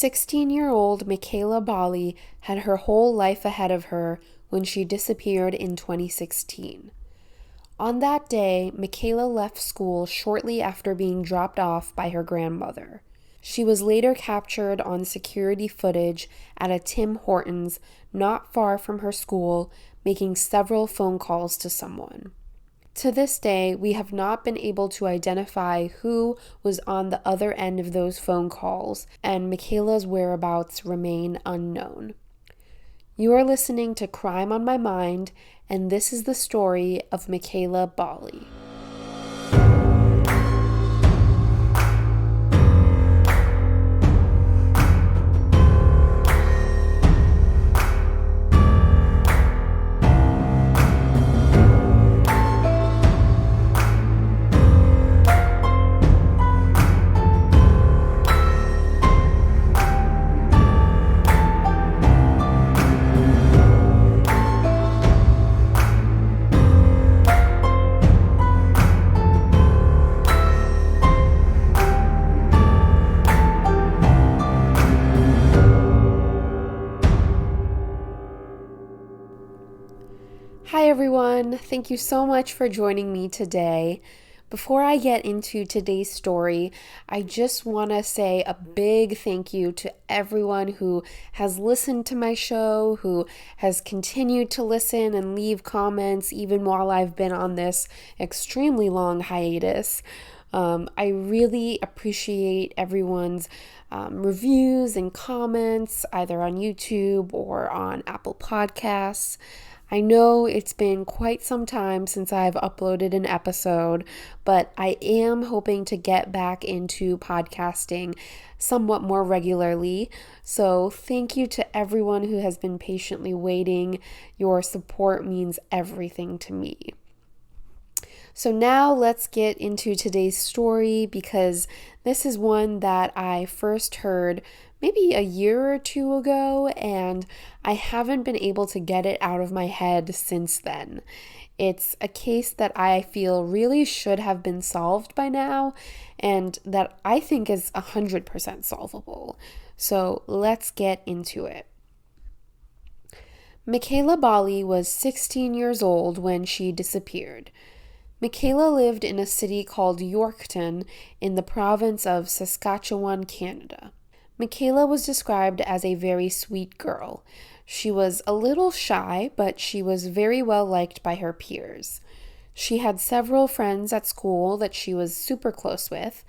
16-year-old Mekayla Bali had her whole life ahead of her when she disappeared in 2016. On that day, Mekayla left school shortly after being dropped off by her grandmother. She was later captured on security footage at a Tim Hortons not far from her school, making several phone calls to someone. To this day, we have not been able to identify who was on the other end of those phone calls, and Mekayla's whereabouts remain unknown. You are listening to Crime on My Mind, and this is the story of Mekayla Bali. Hi everyone, thank you so much for joining me today. Before I get into today's story, I just want to say a big thank you to everyone who has listened to my show, who has continued to listen and leave comments even while I've been on this extremely long hiatus. I really appreciate everyone's reviews and comments, either on YouTube or on Apple Podcasts. I know it's been quite some time since I've uploaded an episode, but I am hoping to get back into podcasting somewhat more regularly. So thank you to everyone who has been patiently waiting. Your support means everything to me. So now let's get into today's story, because this is one that I first heard maybe a year or two ago, and I haven't been able to get it out of my head since then. It's a case that I feel really should have been solved by now, and that I think is 100% solvable. So let's get into it. Mekayla Bali was 16 years old when she disappeared. Mekayla lived in a city called Yorkton in the province of Saskatchewan, Canada. Mekayla was described as a very sweet girl. She was a little shy, but she was very well liked by her peers. She had several friends at school that she was super close with.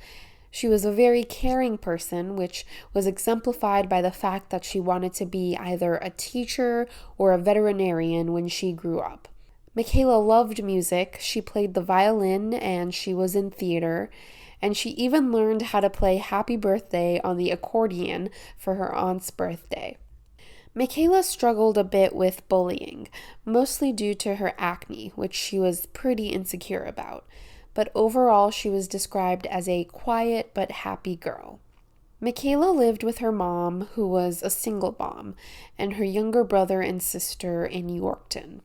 She was a very caring person, which was exemplified by the fact that she wanted to be either a teacher or a veterinarian when she grew up. Mekayla loved music. She played the violin and she was in theater. And she even learned how to play Happy Birthday on the accordion for her aunt's birthday. Mekayla struggled a bit with bullying, mostly due to her acne, which she was pretty insecure about. But overall, she was described as a quiet but happy girl. Mekayla lived with her mom, who was a single mom, and her younger brother and sister in Yorkton.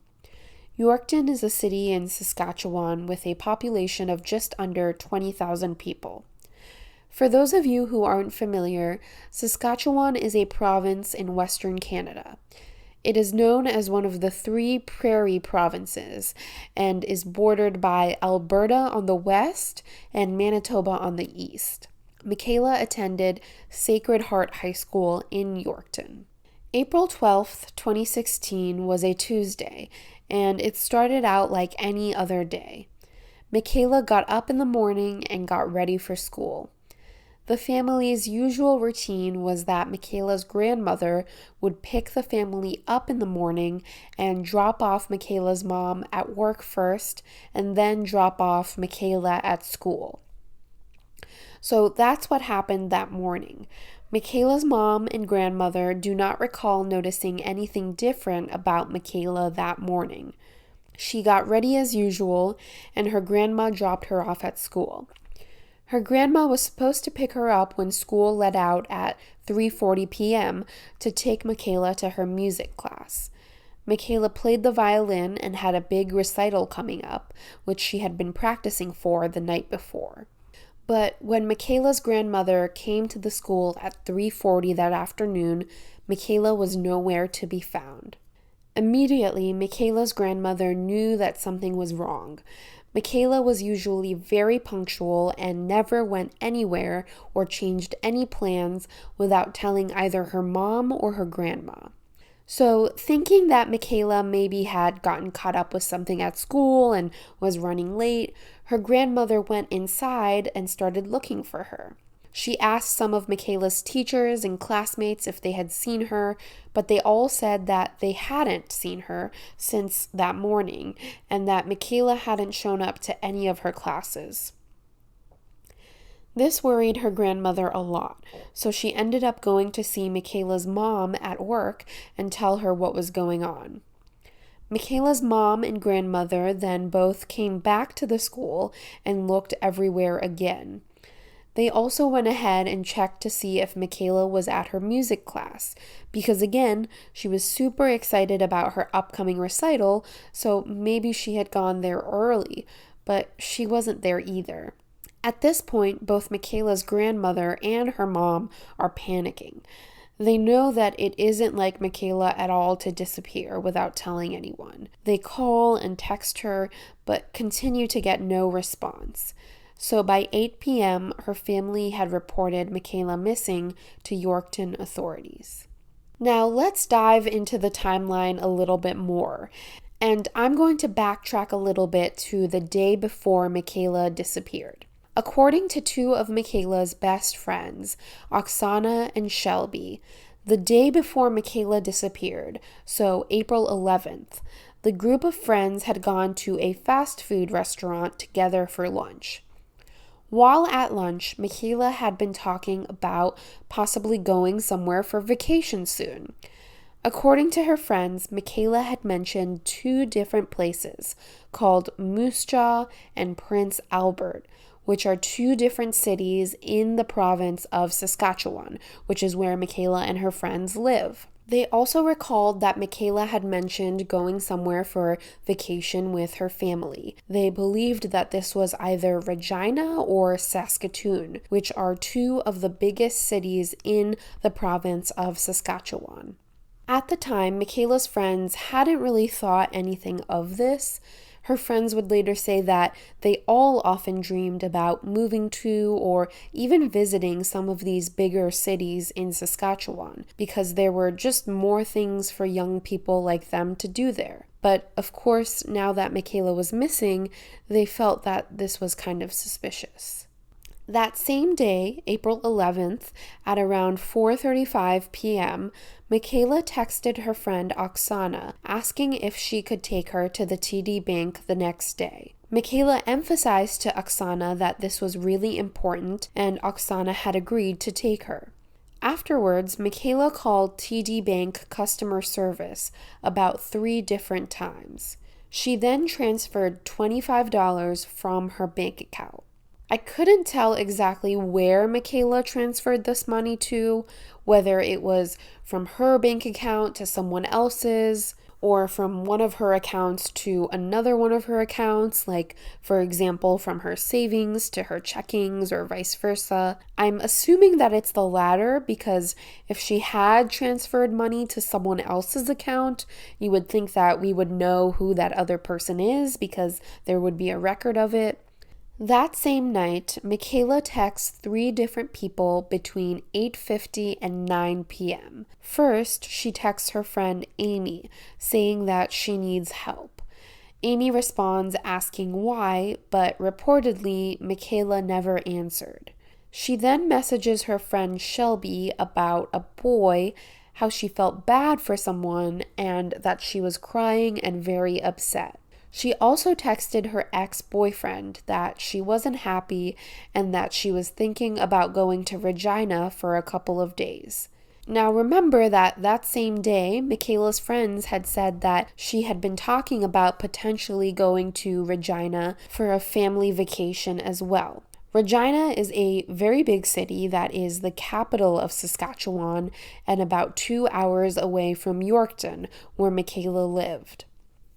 Yorkton is a city in Saskatchewan with a population of just under 20,000 people. For those of you who aren't familiar, Saskatchewan is a province in Western Canada. It is known as one of the 3 prairie provinces and is bordered by Alberta on the west and Manitoba on the east. Mekayla attended Sacred Heart High School in Yorkton. April 12th, 2016 was a Tuesday, and it started out like any other day. Mekayla got up in the morning and got ready for school. The family's usual routine was that Mekayla's grandmother would pick the family up in the morning and drop off Mekayla's mom at work first, and then drop off Mekayla at school. So that's what happened that morning. Mekayla's mom and grandmother do not recall noticing anything different about Mekayla that morning. She got ready as usual, and her grandma dropped her off at school. Her grandma was supposed to pick her up when school let out at 3:40 p.m. to take Mekayla to her music class. Mekayla played the violin and had a big recital coming up, which she had been practicing for the night before. But when Mekayla's grandmother came to the school at 3:40 that afternoon, Mekayla was nowhere to be found. Immediately, Mekayla's grandmother knew that something was wrong. Mekayla was usually very punctual and never went anywhere or changed any plans without telling either her mom or her grandma. So, thinking that Mekayla maybe had gotten caught up with something at school and was running late, her grandmother went inside and started looking for her. She asked some of Mekayla's teachers and classmates if they had seen her, but they all said that they hadn't seen her since that morning and that Mekayla hadn't shown up to any of her classes. This worried her grandmother a lot, so she ended up going to see Mekayla's mom at work and tell her what was going on. Mekayla's mom and grandmother then both came back to the school and looked everywhere again. They also went ahead and checked to see if Mekayla was at her music class, because again, she was super excited about her upcoming recital, so maybe she had gone there early, but she wasn't there either. At this point, both Mekayla's grandmother and her mom are panicking. They know that it isn't like Mekayla at all to disappear without telling anyone. They call and text her, but continue to get no response. So by 8 p.m., her family had reported Mekayla missing to Yorkton authorities. Now let's dive into the timeline a little bit more. And I'm going to backtrack a little bit to the day before Mekayla disappeared. According to two of Mekayla's best friends, Oksana and Shelby, the day before Mekayla disappeared, so April 11th, the group of friends had gone to a fast food restaurant together for lunch. While at lunch, Mekayla had been talking about possibly going somewhere for vacation soon. According to her friends, Mekayla had mentioned two different places called Moose Jaw and Prince Albert, which are two different cities in the province of Saskatchewan, which is where Mekayla and her friends live. They also recalled that Mekayla had mentioned going somewhere for vacation with her family. They believed that this was either Regina or Saskatoon, which are two of the biggest cities in the province of Saskatchewan. At the time, Mekayla's friends hadn't really thought anything of this. Her friends would later say that they all often dreamed about moving to or even visiting some of these bigger cities in Saskatchewan because there were just more things for young people like them to do there. But of course, now that Mekayla was missing, they felt that this was kind of suspicious. That same day, April 11th, at around 4:35 p.m., Mekayla texted her friend Oksana, asking if she could take her to the TD Bank the next day. Mekayla emphasized to Oksana that this was really important, and Oksana had agreed to take her. Afterwards, Mekayla called TD Bank customer service about 3 different times. She then transferred $25 from her bank account. I couldn't tell exactly where Mekayla transferred this money to, whether it was from her bank account to someone else's, or from one of her accounts to another one of her accounts, like, for example, from her savings to her checkings or vice versa. I'm assuming that it's the latter because if she had transferred money to someone else's account, you would think that we would know who that other person is because there would be a record of it. That same night, Mekayla texts 3 different people between 8:50 and 9 p.m. First, she texts her friend Amy, saying that she needs help. Amy responds asking why, but reportedly, Mekayla never answered. She then messages her friend Shelby about a boy, how she felt bad for someone, and that she was crying and very upset. She also texted her ex-boyfriend that she wasn't happy and that she was thinking about going to Regina for a couple of days. Now remember that same day, Mekayla's friends had said that she had been talking about potentially going to Regina for a family vacation as well. Regina is a very big city that is the capital of Saskatchewan and about 2 hours away from Yorkton, where Mekayla lived.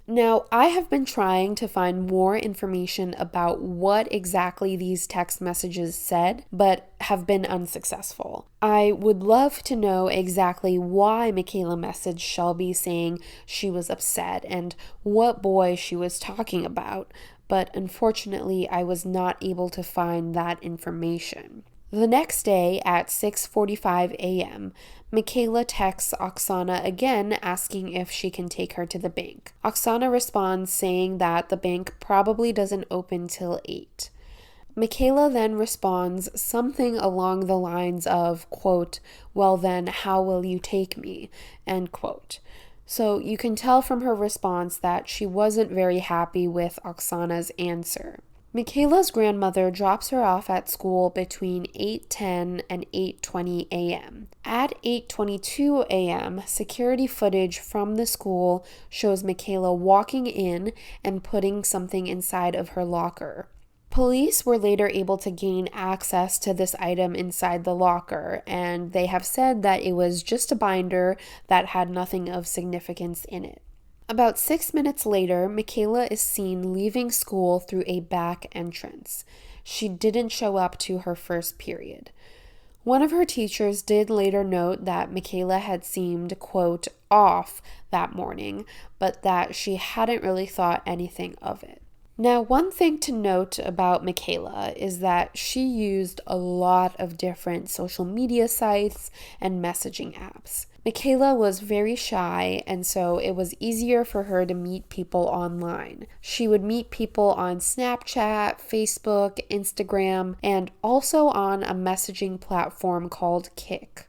Now, I have been trying to find more information about what exactly these text messages said, but have been unsuccessful. I would love to know exactly why Mekayla messaged Shelby saying she was upset and what boy she was talking about, but unfortunately, I was not able to find that information. The next day at 6:45 a.m., Mekayla texts Oksana again asking if she can take her to the bank. Oksana responds saying that the bank probably doesn't open till 8. Mekayla then responds something along the lines of, quote, "Well then, how will you take me?" end quote. So you can tell from her response that she wasn't very happy with Oksana's answer. Mekayla's grandmother drops her off at school between 8:10 and 8:20 a.m. At 8:22 a.m., security footage from the school shows Mekayla walking in and putting something inside of her locker. Police were later able to gain access to this item inside the locker, and they have said that it was just a binder that had nothing of significance in it. About 6 minutes later, Mekayla is seen leaving school through a back entrance. She didn't show up to her first period. One of her teachers did later note that Mekayla had seemed, quote, off that morning, but that she hadn't really thought anything of it. Now, one thing to note about Mekayla is that she used a lot of different social media sites and messaging apps. Mekayla was very shy, and so it was easier for her to meet people online. She would meet people on Snapchat, Facebook, Instagram, and also on a messaging platform called Kik.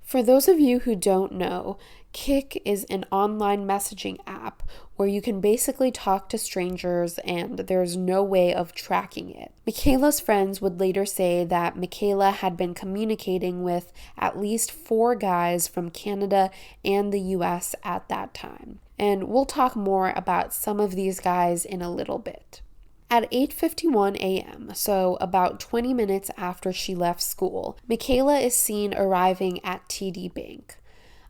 For those of you who don't know, Kik is an online messaging app where you can basically talk to strangers and there's no way of tracking it. Mekayla's friends would later say that Mekayla had been communicating with at least 4 guys from Canada and the US at that time. And we'll talk more about some of these guys in a little bit. At 8:51 a.m., so about 20 minutes after she left school, Mekayla is seen arriving at TD Bank.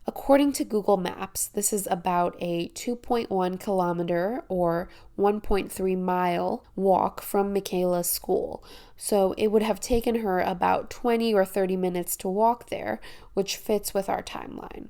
According to Google Maps, this is about a 2.1 kilometer or 1.3 mile walk from Mekayla's school, so it would have taken her about 20 or 30 minutes to walk there, which fits with our timeline.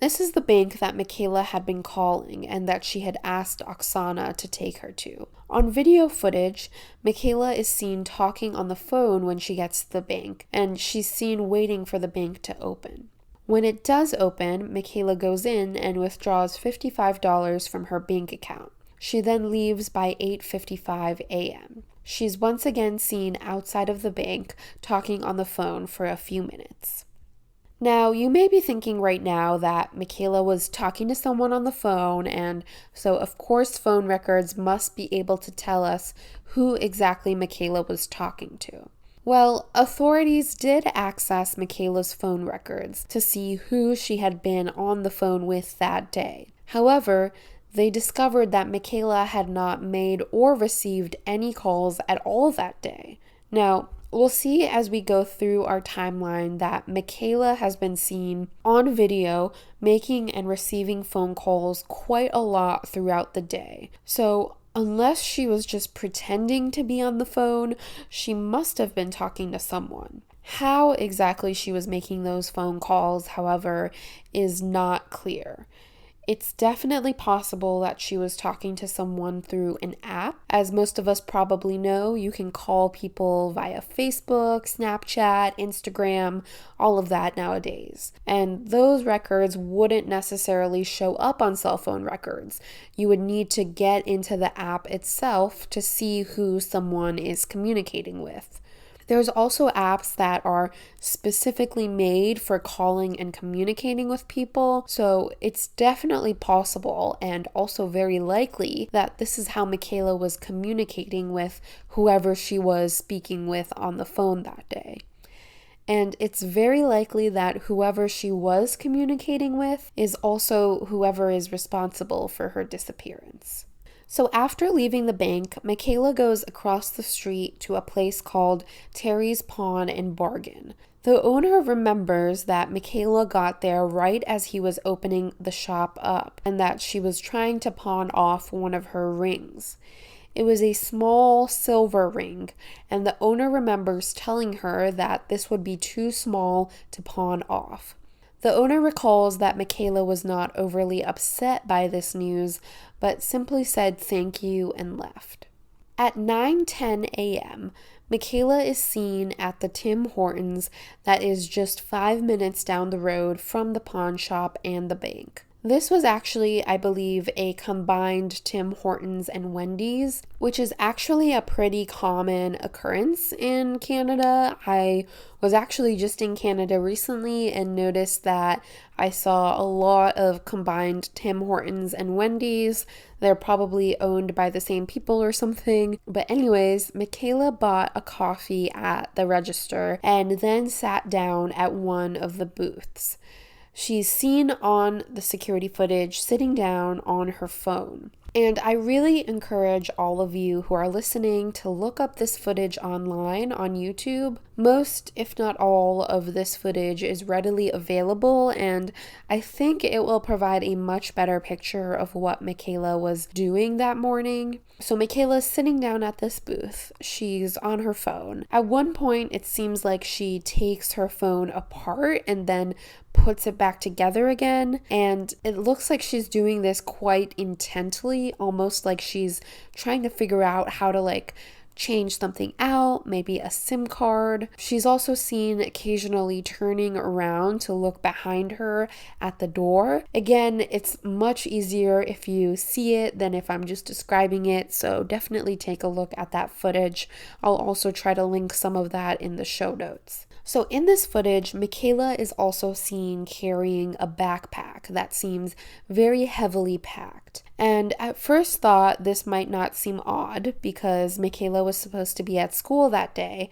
This is the bank that Mekayla had been calling and that she had asked Oksana to take her to. On video footage, Mekayla is seen talking on the phone when she gets to the bank, and she's seen waiting for the bank to open. When it does open, Mekayla goes in and withdraws $55 from her bank account. She then leaves by 8:55 a.m. She's once again seen outside of the bank talking on the phone for a few minutes. Now, you may be thinking right now that Mekayla was talking to someone on the phone, and so of course phone records must be able to tell us who exactly Mekayla was talking to. Well, authorities did access Mekayla's phone records to see who she had been on the phone with that day. However, they discovered that Mekayla had not made or received any calls at all that day. Now, we'll see as we go through our timeline that Mekayla has been seen on video making and receiving phone calls quite a lot throughout the day. So, unless she was just pretending to be on the phone, she must have been talking to someone. How exactly she was making those phone calls, however, is not clear. It's definitely possible that she was talking to someone through an app. As most of us probably know, you can call people via Facebook, Snapchat, Instagram, all of that nowadays. And those records wouldn't necessarily show up on cell phone records. You would need to get into the app itself to see who someone is communicating with. There's also apps that are specifically made for calling and communicating with people, so it's definitely possible and also very likely that this is how Mekayla was communicating with whoever she was speaking with on the phone that day. And it's very likely that whoever she was communicating with is also whoever is responsible for her disappearance. So after leaving the bank, Mekayla goes across the street to a place called Terry's Pawn and Bargain. The owner remembers that Mekayla got there right as he was opening the shop up and that she was trying to pawn off one of her rings. It was a small silver ring, and the owner remembers telling her that this would be too small to pawn off. The owner recalls that Mekayla was not overly upset by this news, but simply said thank you and left. At 9:10 a.m., Mekayla is seen at the Tim Hortons that is just 5 minutes down the road from the pawn shop and the bank. This was actually, I believe, a combined Tim Hortons and Wendy's, which is actually a pretty common occurrence in Canada. I was actually just in Canada recently and noticed that I saw a lot of combined Tim Hortons and Wendy's. They're probably owned by the same people or something. But anyways, Mekayla bought a coffee at the register and then sat down at one of the booths. She's seen on the security footage sitting down on her phone. And I really encourage all of you who are listening to look up this footage online on YouTube. Most, if not all, of this footage is readily available, and I think it will provide a much better picture of what Mekayla was doing that morning. So Mekayla's sitting down at this booth. She's on her phone. At one point, it seems like she takes her phone apart and then puts it back together again, and it looks like she's doing this quite intently, almost like she's trying to figure out how to change something out, maybe a SIM card. She's also seen occasionally turning around to look behind her at the door. Again, it's much easier if you see it than if I'm just describing it, so definitely take a look at that footage. I'll also try to link some of that in the show notes. So in this footage, Mekayla is also seen carrying a backpack that seems very heavily packed. And at first thought, this might not seem odd because Mekayla was supposed to be at school that day.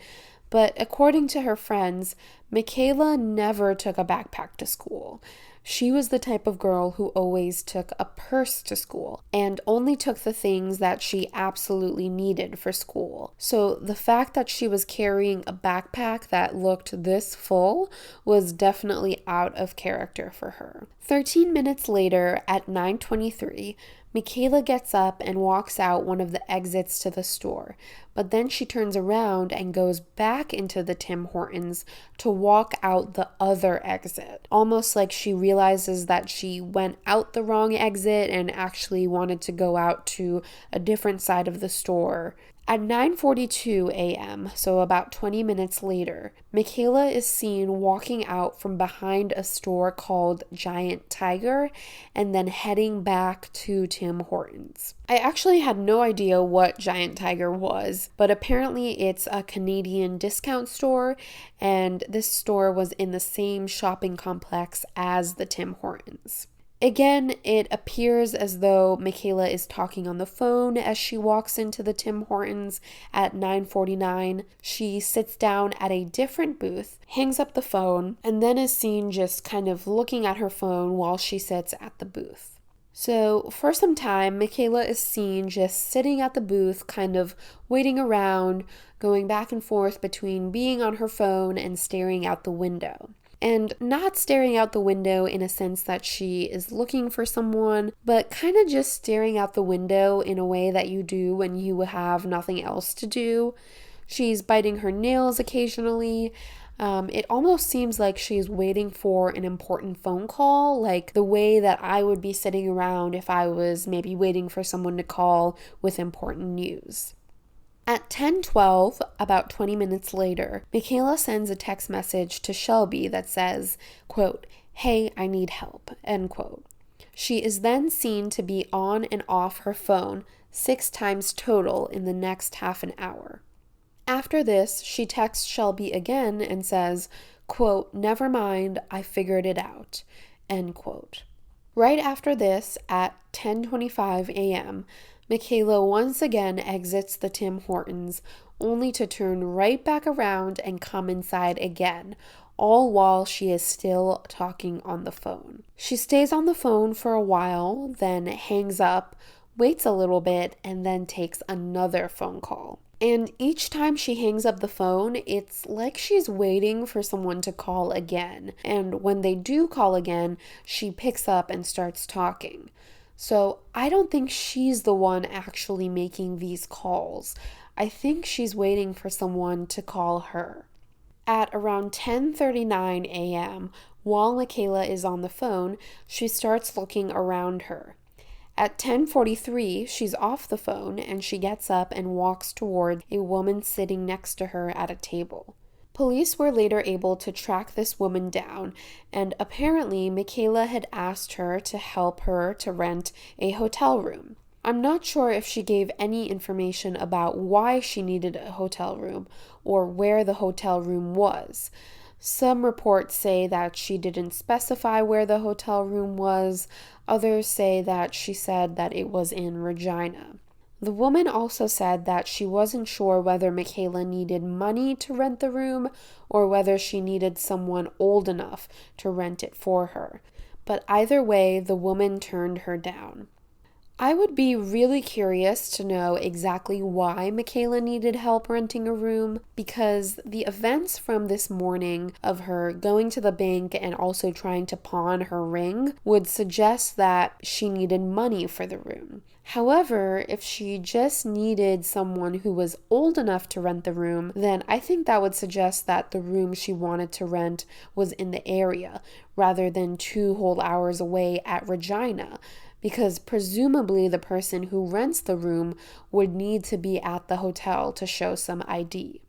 But according to her friends, Mekayla never took a backpack to school. She was the type of girl who always took a purse to school and only took the things that she absolutely needed for school. So the fact that she was carrying a backpack that looked this full was definitely out of character for her. 13 minutes later, at 9:23, Mekayla gets up and walks out one of the exits to the store, but then she turns around and goes back into the Tim Hortons to walk out the other exit, almost like she realizes that she went out the wrong exit and actually wanted to go out to a different side of the store. At 9:42 a.m., so about 20 minutes later, Mekayla is seen walking out from behind a store called Giant Tiger and then heading back to Tim Hortons. I actually had no idea what Giant Tiger was, but apparently it's a Canadian discount store, and this store was in the same shopping complex as the Tim Hortons. Again, it appears as though Mekayla is talking on the phone as she walks into the Tim Hortons at 9:49. She sits down at a different booth, hangs up the phone, and then is seen just kind of looking at her phone while she sits at the booth. So for some time, Mekayla is seen just sitting at the booth, kind of waiting around, going back and forth between being on her phone and staring out the window. And not staring out the window in a sense that she is looking for someone, but kind of just staring out the window in a way that you do when you have nothing else to do. She's biting her nails occasionally. It almost seems like she's waiting for an important phone call, like the way that I would be sitting around if I was maybe waiting for someone to call with important news. At 10:12, about 20 minutes later, Mekayla sends a text message to Shelby that says, quote, "Hey, I need help," end quote. She is then seen to be on and off her phone 6 times total in the next half an hour. After this, she texts Shelby again and says, quote, "Never mind, I figured it out," end quote. Right after this, at 10:25 a.m., Mekayla once again exits the Tim Hortons, only to turn right back around and come inside again, all while she is still talking on the phone. She stays on the phone for a while, then hangs up, waits a little bit, and then takes another phone call. And each time she hangs up the phone, it's like she's waiting for someone to call again. And when they do call again, she picks up and starts talking. So I don't think she's the one actually making these calls. I think she's waiting for someone to call her. At around 10:39 a.m., while Mekayla is on the phone, she starts looking around her. At 10:43, she's off the phone and she gets up and walks toward a woman sitting next to her at a table. Police were later able to track this woman down, and apparently Mekayla had asked her to help her to rent a hotel room. I'm not sure if she gave any information about why she needed a hotel room or where the hotel room was. Some reports say that she didn't specify where the hotel room was. Others say that she said that it was in Regina. The woman also said that she wasn't sure whether Mekayla needed money to rent the room or whether she needed someone old enough to rent it for her. But either way, the woman turned her down. I would be really curious to know exactly why Mekayla needed help renting a room, because the events from this morning of her going to the bank and also trying to pawn her ring would suggest that she needed money for the room. However, if she just needed someone who was old enough to rent the room, then I think that would suggest that the room she wanted to rent was in the area rather than 2 whole hours away at Regina, because presumably the person who rents the room would need to be at the hotel to show some ID.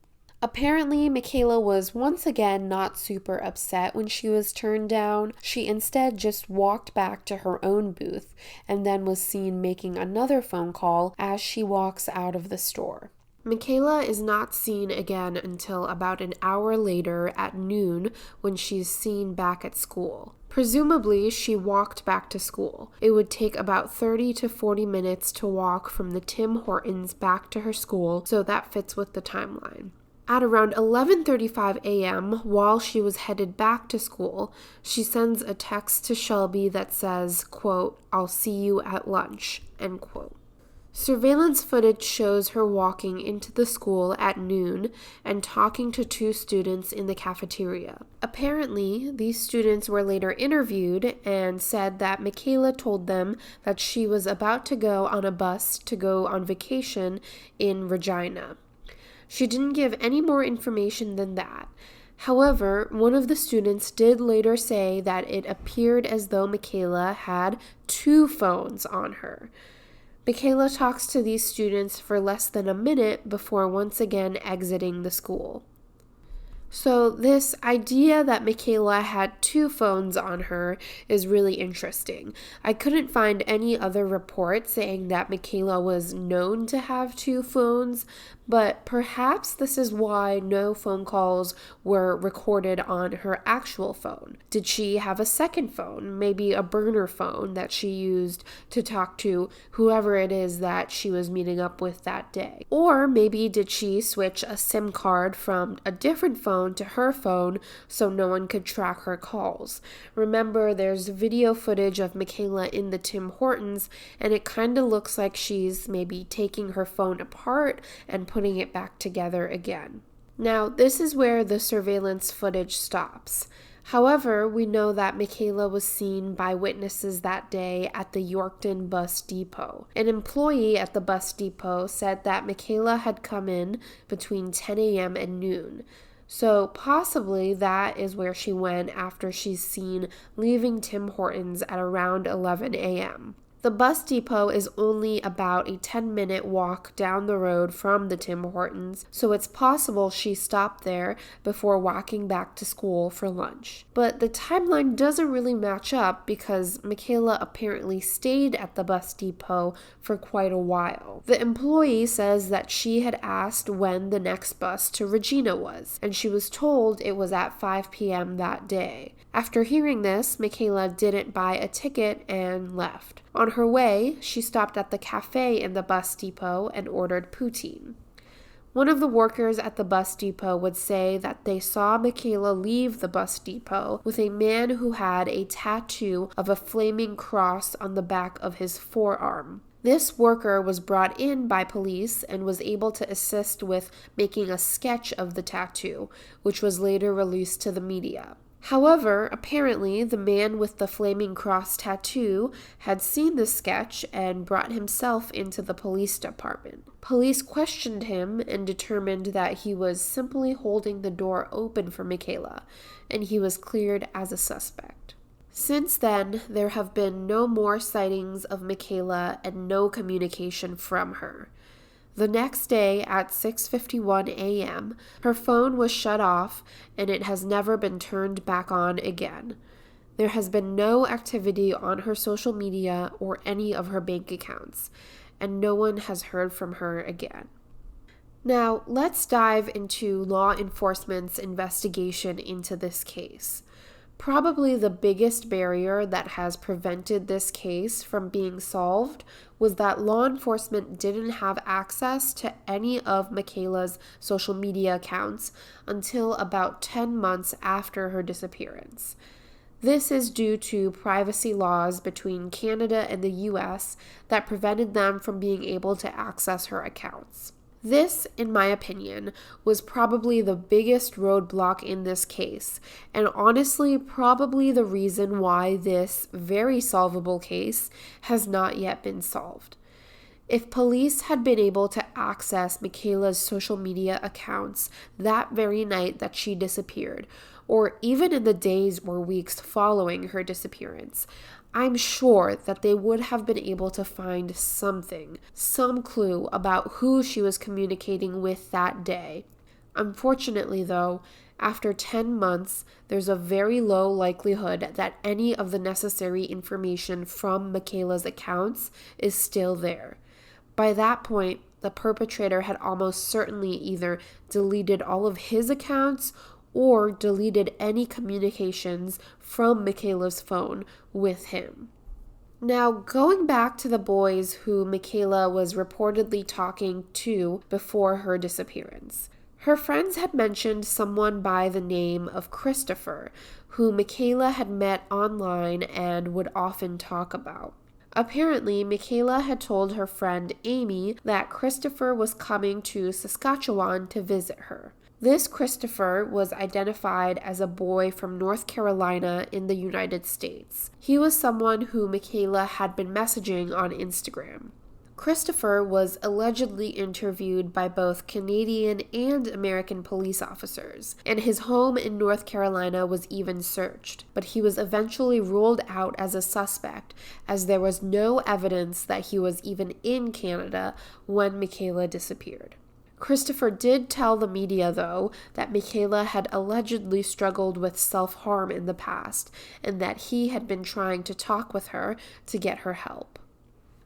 Apparently, Mekayla was once again not super upset when she was turned down. She instead just walked back to her own booth and then was seen making another phone call as she walks out of the store. Mekayla is not seen again until about an hour later at noon when she's seen back at school. Presumably, she walked back to school. It would take about 30 to 40 minutes to walk from the Tim Hortons back to her school, so that fits with the timeline. At around 11:35 a.m., while she was headed back to school, she sends a text to Shelby that says, quote, "I'll see you at lunch," end quote. Surveillance footage shows her walking into the school at noon and talking to 2 students in the cafeteria. Apparently, these students were later interviewed and said that Mekayla told them that she was about to go on a bus to go on vacation in Regina. She didn't give any more information than that. However, one of the students did later say that it appeared as though Mekayla had 2 phones on her. Mekayla talks to these students for less than a minute before once again exiting the school. So this idea that Mekayla had 2 phones on her is really interesting. I couldn't find any other reports saying that Mekayla was known to have 2 phones, but perhaps this is why no phone calls were recorded on her actual phone. Did she have a second phone, maybe a burner phone that she used to talk to whoever it is that she was meeting up with that day? Or maybe did she switch a SIM card from a different phone to her phone so no one could track her calls? Remember, there's video footage of Mekayla in the Tim Hortons, and it kind of looks like she's maybe taking her phone apart and putting it back together again. Now, this is where the surveillance footage stops. However, we know that Mekayla was seen by witnesses that day at the Yorkton bus depot. An employee at the bus depot said that Mekayla had come in between 10 a.m. and noon. So possibly that is where she went after she's seen leaving Tim Hortons at around 11 a.m. The bus depot is only about a 10-minute walk down the road from the Tim Hortons, so it's possible she stopped there before walking back to school for lunch. But the timeline doesn't really match up because Mekayla apparently stayed at the bus depot for quite a while. The employee says that she had asked when the next bus to Regina was, and she was told it was at 5 p.m. that day. After hearing this, Mekayla didn't buy a ticket and left. On her way, she stopped at the cafe in the bus depot and ordered poutine. One of the workers at the bus depot would say that they saw Mekayla leave the bus depot with a man who had a tattoo of a flaming cross on the back of his forearm. This worker was brought in by police and was able to assist with making a sketch of the tattoo, which was later released to the media. However, apparently, the man with the flaming cross tattoo had seen the sketch and brought himself into the police department. Police questioned him and determined that he was simply holding the door open for Mekayla, and he was cleared as a suspect. Since then, there have been no more sightings of Mekayla and no communication from her. The next day at 6:51 a.m., her phone was shut off and it has never been turned back on again. There has been no activity on her social media or any of her bank accounts, and no one has heard from her again. Now, let's dive into law enforcement's investigation into this case. Probably the biggest barrier that has prevented this case from being solved was that law enforcement didn't have access to any of Mekayla's social media accounts until about 10 months after her disappearance. This is due to privacy laws between Canada and the US that prevented them from being able to access her accounts. This, in my opinion, was probably the biggest roadblock in this case, and honestly, probably the reason why this very solvable case has not yet been solved. If police had been able to access Mekayla's social media accounts that very night that she disappeared, or even in the days or weeks following her disappearance, I'm sure that they would have been able to find something, some clue about who she was communicating with that day. Unfortunately, though, after 10 months, there's a very low likelihood that any of the necessary information from Mekayla's accounts is still there. By that point, the perpetrator had almost certainly either deleted all of his accounts or deleted any communications from Mekayla's phone with him. Now, going back to the boys who Mekayla was reportedly talking to before her disappearance. Her friends had mentioned someone by the name of Christopher, who Mekayla had met online and would often talk about. Apparently, Mekayla had told her friend Amy that Christopher was coming to Saskatchewan to visit her. This Christopher was identified as a boy from North Carolina in the United States. He was someone who Mekayla had been messaging on Instagram. Christopher was allegedly interviewed by both Canadian and American police officers, and his home in North Carolina was even searched, but he was eventually ruled out as a suspect as there was no evidence that he was even in Canada when Mekayla disappeared. Christopher did tell the media, though, that Mekayla had allegedly struggled with self-harm in the past, and that he had been trying to talk with her to get her help.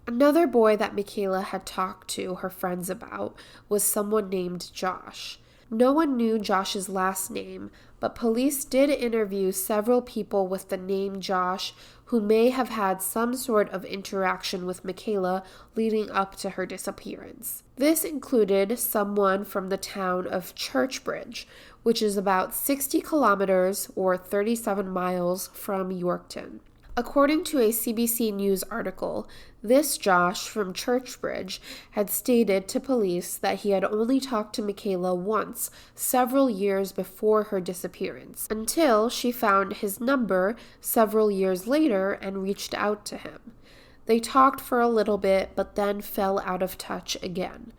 Another boy that Mekayla had talked to her friends about was someone named Josh. No one knew Josh's last name, but police did interview several people with the name Josh who may have had some sort of interaction with Mekayla leading up to her disappearance. This included someone from the town of Churchbridge, which is about 60 kilometers or 37 miles from Yorkton. According to a CBC News article, this Josh from Churchbridge had stated to police that he had only talked to Mekayla once several years before her disappearance, until she found his number several years later and reached out to him. They talked for a little bit, but then fell out of touch again.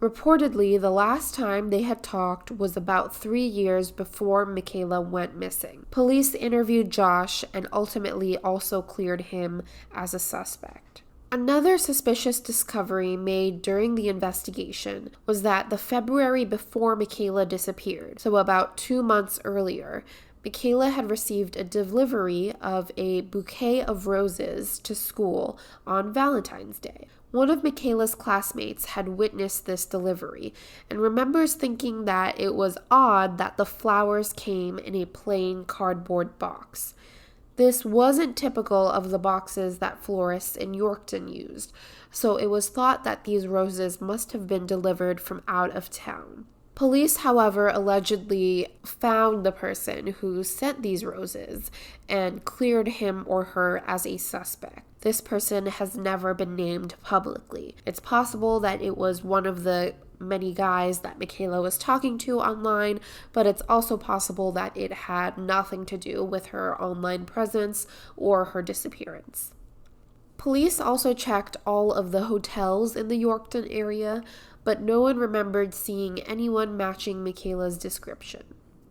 Reportedly, the last time they had talked was about 3 years before Mekayla went missing. Police interviewed Josh and ultimately also cleared him as a suspect. Another suspicious discovery made during the investigation was that the February before Mekayla disappeared, so about 2 months earlier, Mekayla had received a delivery of a bouquet of roses to school on Valentine's Day. One of Mekayla's classmates had witnessed this delivery and remembers thinking that it was odd that the flowers came in a plain cardboard box. This wasn't typical of the boxes that florists in Yorkton used, so it was thought that these roses must have been delivered from out of town. Police, however, allegedly found the person who sent these roses and cleared him or her as a suspect. This person has never been named publicly. It's possible that it was one of the many guys that Mekayla was talking to online, but it's also possible that it had nothing to do with her online presence or her disappearance. Police also checked all of the hotels in the Yorkton area, but no one remembered seeing anyone matching Mekayla's description.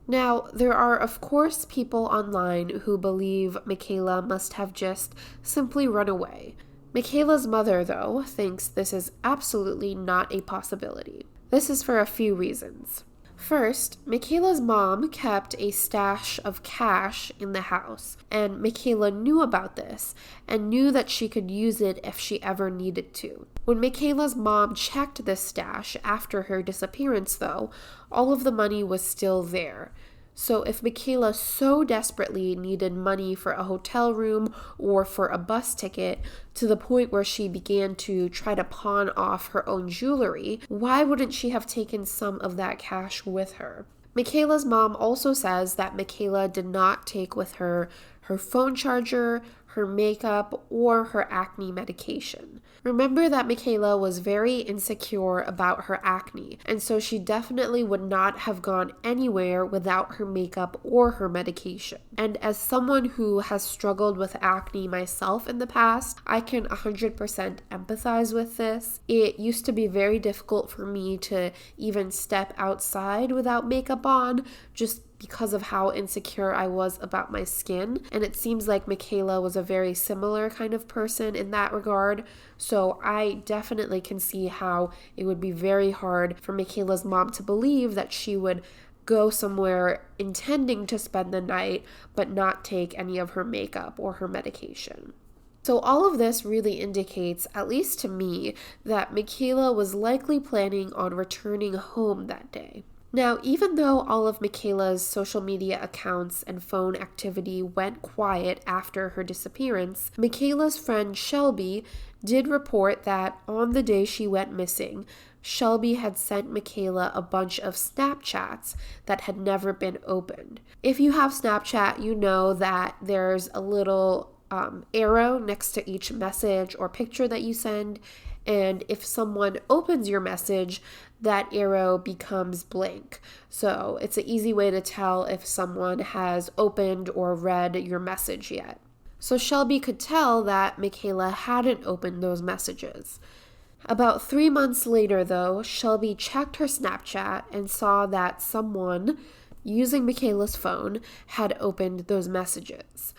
Now, there are of course people online who believe Mekayla must have just simply run away. Mekayla's mother, though, thinks this is absolutely not a possibility. This is for a few reasons. First, Mekayla's mom kept a stash of cash in the house, and Mekayla knew about this and knew that she could use it if she ever needed to. When Mekayla's mom checked this stash after her disappearance, though, all of the money was still there. So if Mekayla so desperately needed money for a hotel room or for a bus ticket to the point where she began to try to pawn off her own jewelry, why wouldn't she have taken some of that cash with her? Mekayla's mom also says that Mekayla did not take with her her phone charger, her makeup, or her acne medication. Remember that Mekayla was very insecure about her acne, and so she definitely would not have gone anywhere without her makeup or her medication. And as someone who has struggled with acne myself in the past, I can 100% empathize with this. It used to be very difficult for me to even step outside without makeup on, just because of how insecure I was about my skin. And it seems like Mekayla was a very similar kind of person in that regard. So I definitely can see how it would be very hard for Mekayla's mom to believe that she would go somewhere intending to spend the night, but not take any of her makeup or her medication. So all of this really indicates, at least to me, that Mekayla was likely planning on returning home that day. Now, even though all of Mekayla's social media accounts and phone activity went quiet after her disappearance, Mekayla's friend Shelby did report that on the day she went missing, Shelby had sent Mekayla a bunch of Snapchats that had never been opened. If you have Snapchat, you know that there's a little arrow next to each message or picture that you send, and if someone opens your message, that arrow becomes blank. So it's an easy way to tell if someone has opened or read your message yet. So Shelby could tell that Mekayla hadn't opened those messages. About 3 months later, though, Shelby checked her Snapchat and saw that someone using Mekayla's phone had opened those messages.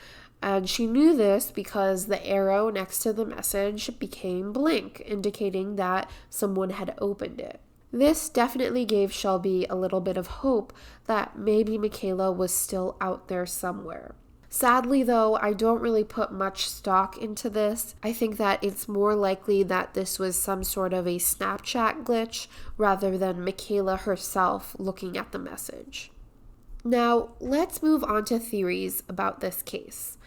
And she knew this because the arrow next to the message became blank, indicating that someone had opened it. This definitely gave Shelby a little bit of hope that maybe Mekayla was still out there somewhere. Sadly, though, I don't really put much stock into this. I think that it's more likely that this was some sort of a Snapchat glitch rather than Mekayla herself looking at the message. Now, let's move on to theories about this case.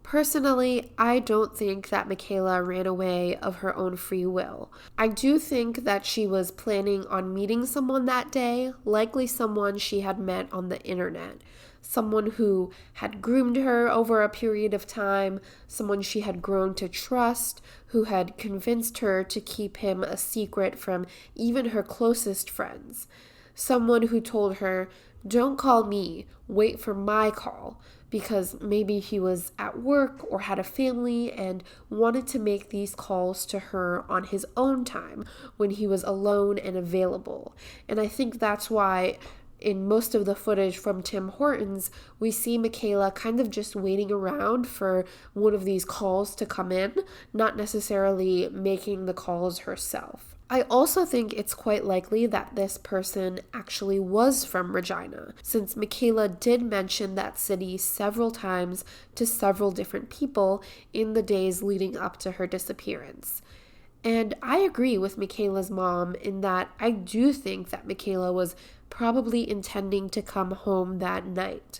Personally, I don't think that Mekayla ran away of her own free will. I do think that she was planning on meeting someone that day, likely someone she had met on the internet. Someone who had groomed her over a period of time, someone she had grown to trust, who had convinced her to keep him a secret from even her closest friends. Someone who told her, "Don't call me, wait for my call," because maybe he was at work or had a family and wanted to make these calls to her on his own time when he was alone and available. And I think that's why in most of the footage from Tim Hortons, we see Mekayla kind of just waiting around for one of these calls to come in, not necessarily making the calls herself. I also think it's quite likely that this person actually was from Regina, since Mekayla did mention that city several times to several different people in the days leading up to her disappearance. And I agree with Mekayla's mom in that I do think that Mekayla was probably intending to come home that night.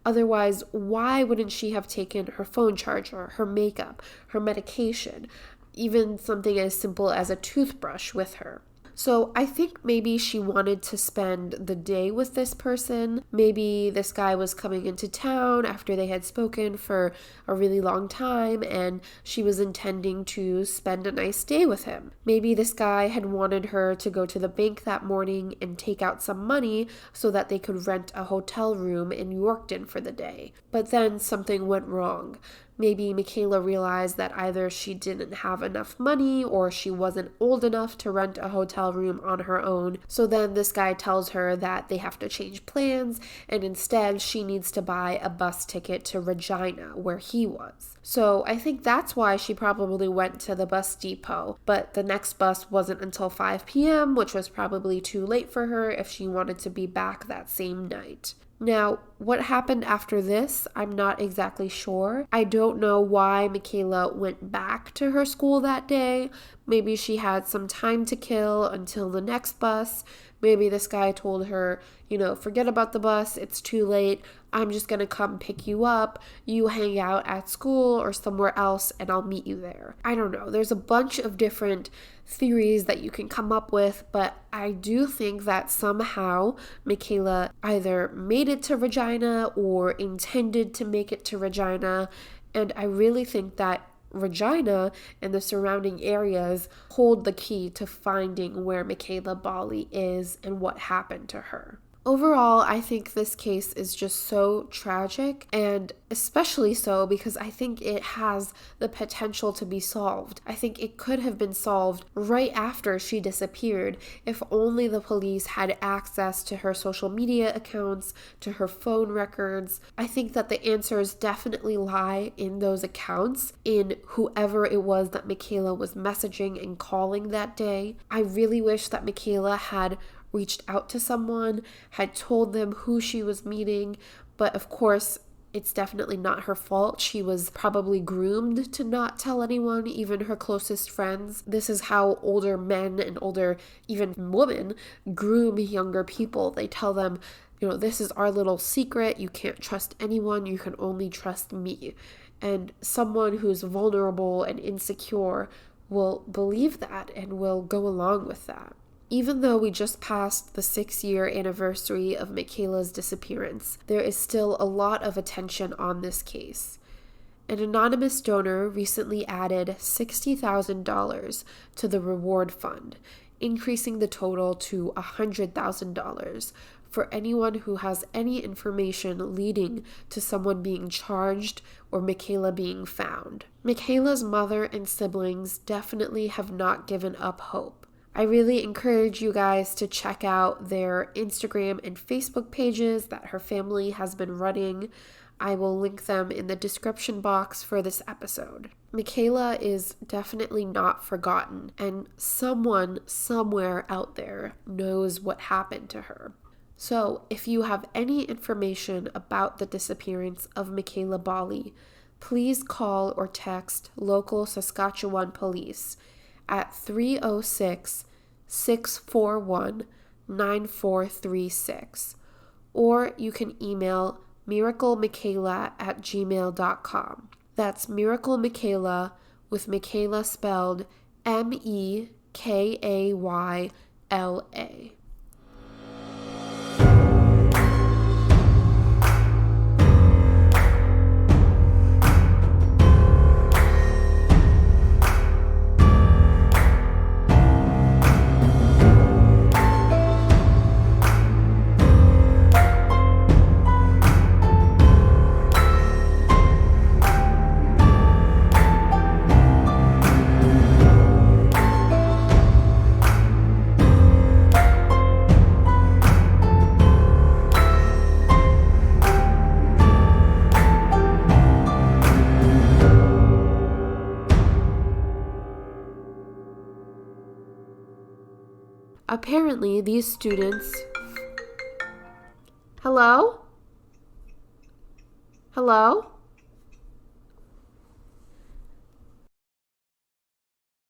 Otherwise, why wouldn't she have taken her phone charger, her makeup, her medication, even something as simple as a toothbrush with her? So I think maybe she wanted to spend the day with this person. Maybe this guy was coming into town after they had spoken for a really long time and she was intending to spend a nice day with him. Maybe this guy had wanted her to go to the bank that morning and take out some money so that they could rent a hotel room in Yorkton for the day. But then something went wrong. Maybe Mekayla realized that either she didn't have enough money or she wasn't old enough to rent a hotel room on her own. So then this guy tells her that they have to change plans and instead she needs to buy a bus ticket to Regina, where he was. So I think that's why she probably went to the bus depot, but the next bus wasn't until 5 p.m., which was probably too late for her if she wanted to be back that same night. Now, what happened after this, I'm not exactly sure. I don't know why Mekayla went back to her school that day. Maybe she had some time to kill until the next bus. Maybe this guy told her, forget about the bus, it's too late. I'm just going to come pick you up. You hang out at school or somewhere else and I'll meet you there. I don't know. There's a bunch of different theories that you can come up with, but I do think that somehow Mekayla either made it to Regina or intended to make it to Regina. And I really think that Regina and the surrounding areas hold the key to finding where Mekayla Bali is and what happened to her. Overall, I think this case is just so tragic, and especially so because I think it has the potential to be solved. I think it could have been solved right after she disappeared if only the police had access to her social media accounts, to her phone records. I think that the answers definitely lie in those accounts, in whoever it was that Mekayla was messaging and calling that day. I really wish that Mekayla had reached out to someone, had told them who she was meeting, but of course, it's definitely not her fault. She was probably groomed to not tell anyone, even her closest friends. This is how older men and older, even women, groom younger people. They tell them, this is our little secret. You can't trust anyone. You can only trust me. And someone who's vulnerable and insecure will believe that and will go along with that. Even though we just passed the 6-year anniversary of Mekayla's disappearance, there is still a lot of attention on this case. An anonymous donor recently added $60,000 to the reward fund, increasing the total to $100,000 for anyone who has any information leading to someone being charged or Mekayla being found. Mekayla's mother and siblings definitely have not given up hope. I really encourage you guys to check out their Instagram and Facebook pages that her family has been running. I will link them in the description box for this episode. Mekayla is definitely not forgotten, and someone somewhere out there knows what happened to her. So, if you have any information about the disappearance of Mekayla Bali, please call or text local Saskatchewan police at 306-641-9436, or you can email miraclemekayla@gmail.com. That's Miracle Mekayla, with Mekayla spelled Mekayla. Apparently, these students... Hello? Hello?